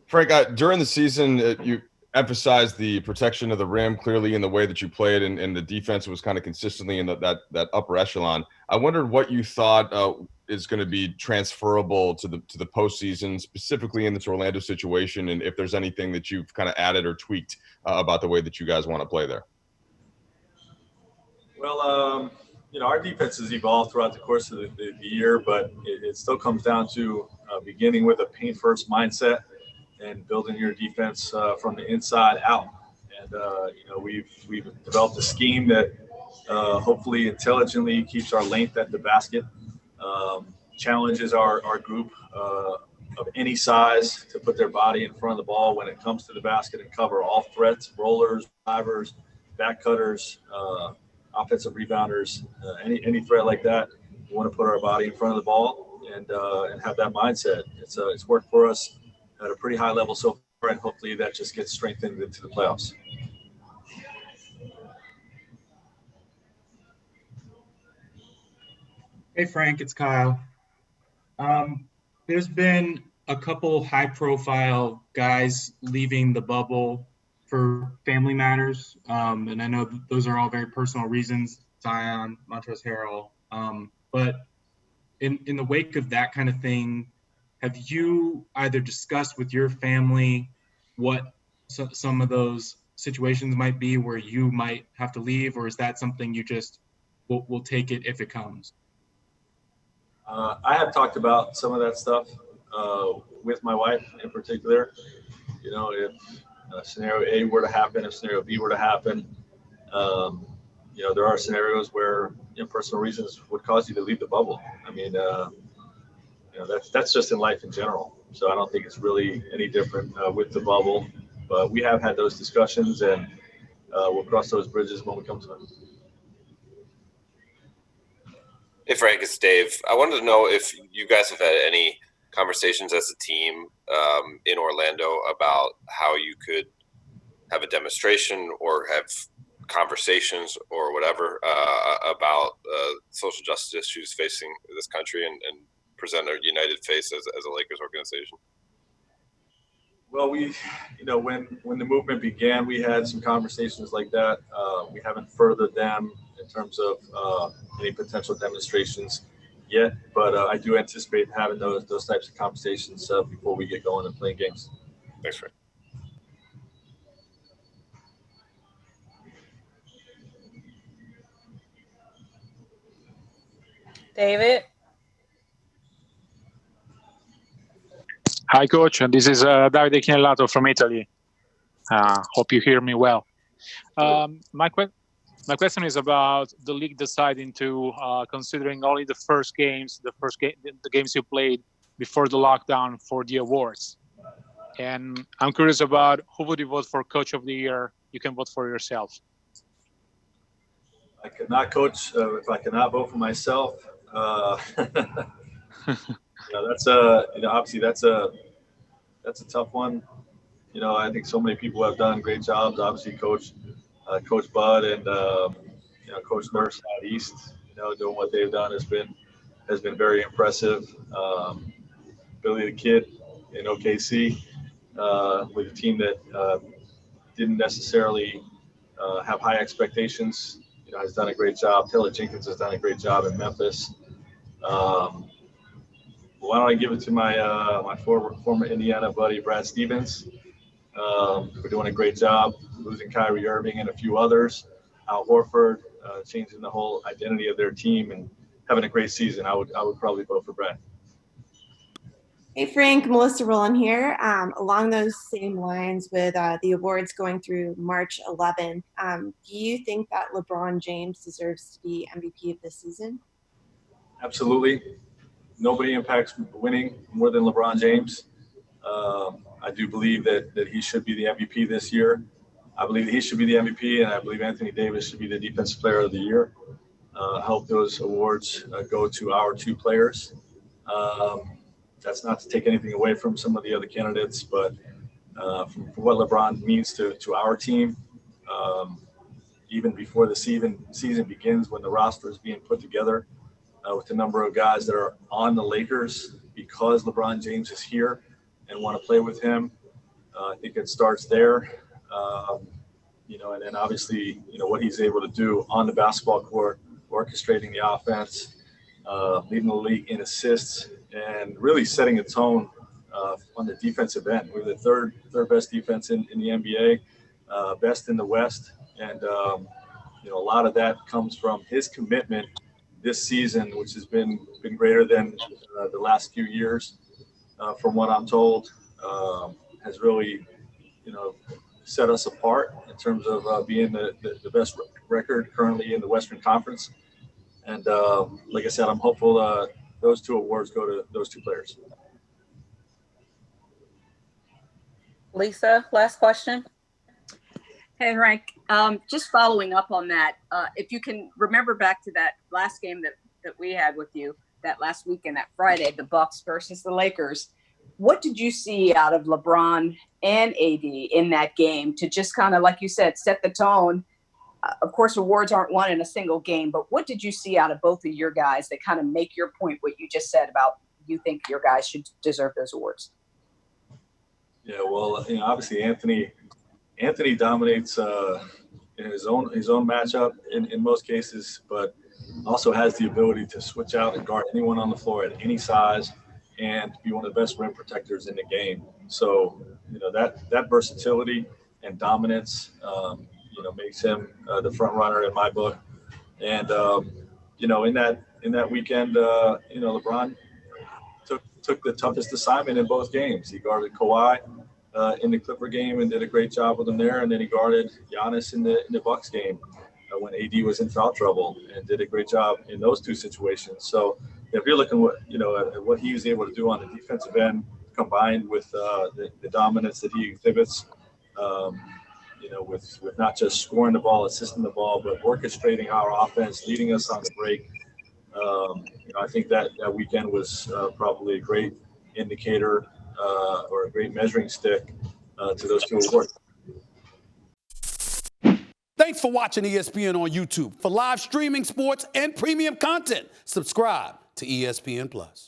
Frank, during the season, you emphasized the protection of the rim clearly in the way that you played, and the defense was kind of consistently in that upper echelon. I wondered what you thought is going to be transferable to the postseason, specifically in this Orlando situation, and if there's anything that you've kind of added or tweaked about the way that you guys want to play there. Well, our defense has evolved throughout the course of the year, but it still comes down to beginning with a paint-first mindset and building your defense from the inside out. And we've developed a scheme that hopefully intelligently keeps our length at the basket, challenges our group of any size to put their body in front of the ball when it comes to the basket and cover all threats, rollers, drivers, back cutters, offensive rebounders, any threat like that. We want to put our body in front of the ball and have that mindset. It's worked for us at a pretty high level so far, and hopefully that just gets strengthened into the playoffs. Hey, Frank, it's Kyle. There's been a couple high-profile guys leaving the bubble for family matters, and I know those are all very personal reasons, Zion, Montrezl Harrell. But in the wake of that kind of thing, have you either discussed with your family what some of those situations might be where you might have to leave, or is that something you just will take it if it comes? I have talked about some of that stuff with my wife in particular. If scenario A were to happen, if scenario B were to happen, there are scenarios where personal reasons would cause you to leave the bubble. I mean, that's just in life in general. So I don't think it's really any different with the bubble. But we have had those discussions, and we'll cross those bridges when we come to them. Hey, Frank, it's Dave. I wanted to know if you guys have had any conversations as a team in Orlando about how you could have a demonstration or have conversations or whatever about social justice issues facing this country and present a united face as a Lakers organization. Well, when the movement began, we had some conversations like that. We haven't furthered them in terms of any potential demonstrations yet, but I do anticipate having those types of conversations before we get going and playing games. Thanks, Frank. David? Hi, Coach. This is Davide Chinellato from Italy. Hope you hear me well. My question is about the league deciding to considering only the games you played before the lockdown for the awards. And I'm curious about who would you vote for Coach of the Year? You can vote for yourself. I could not coach if I cannot vote for myself. Obviously that's a tough one. I think so many people have done great jobs. Obviously, Coach Bud and Coach Nurse out east, doing what they've done has been very impressive. Billy the Kid in OKC with a team that didn't necessarily have high expectations, has done a great job. Taylor Jenkins has done a great job in Memphis. Why don't I give it to my former Indiana buddy, Brad Stevens, for doing a great job, losing Kyrie Irving and a few others. Al Horford, changing the whole identity of their team and having a great season. I would probably vote for Brad. Hey, Frank, Melissa Rowland here. Along those same lines with the awards going through March 11, do you think that LeBron James deserves to be MVP of this season? Absolutely. Nobody impacts winning more than LeBron James. I do believe that he should be the MVP this year. I believe that he should be the MVP, and I believe Anthony Davis should be the Defensive Player of the Year. I hope those awards go to our two players. That's not to take anything away from some of the other candidates, but from what LeBron means to our team, even before the season begins, when the roster is being put together, with the number of guys that are on the Lakers because LeBron James is here and want to play with him, I think it starts there. And then obviously, what he's able to do on the basketball court, orchestrating the offense, leading the league in assists, and really setting a tone on the defensive end. We're the third best defense in the NBA, best in the West, and a lot of that comes from his commitment this season, which has been greater than the last few years, from what I'm told. Has really, set us apart in terms of being the best record currently in the Western Conference. And like I said, I'm hopeful those two awards go to those two players. Lisa, last question. Hey, Frank, just following up on that, if you can remember back to that last game that we had with you that last weekend, that Friday, the Bucks versus the Lakers, what did you see out of LeBron and AD in that game to just kind of, like you said, set the tone? Of course, awards aren't won in a single game, but what did you see out of both of your guys that kind of make your point, what you just said about you think your guys should deserve those awards? Yeah, well, obviously Anthony dominates in his own matchup in most cases, but also has the ability to switch out and guard anyone on the floor at any size and be one of the best rim protectors in the game. So, that versatility and dominance, makes him the front runner in my book. And in that weekend, LeBron took the toughest assignment in both games. He guarded Kawhi in the Clipper game and did a great job with him there, and then he guarded Giannis in the Bucks game when AD was in foul trouble and did a great job in those two situations. So if you're looking at what he was able to do on the defensive end, combined with the dominance that he exhibits, with not just scoring the ball, assisting the ball, but orchestrating our offense, leading us on the break. I think that weekend was probably a great indicator or a great measuring stick to those two awards. Thanks for watching ESPN on YouTube. For live streaming sports and premium content, subscribe to ESPN+.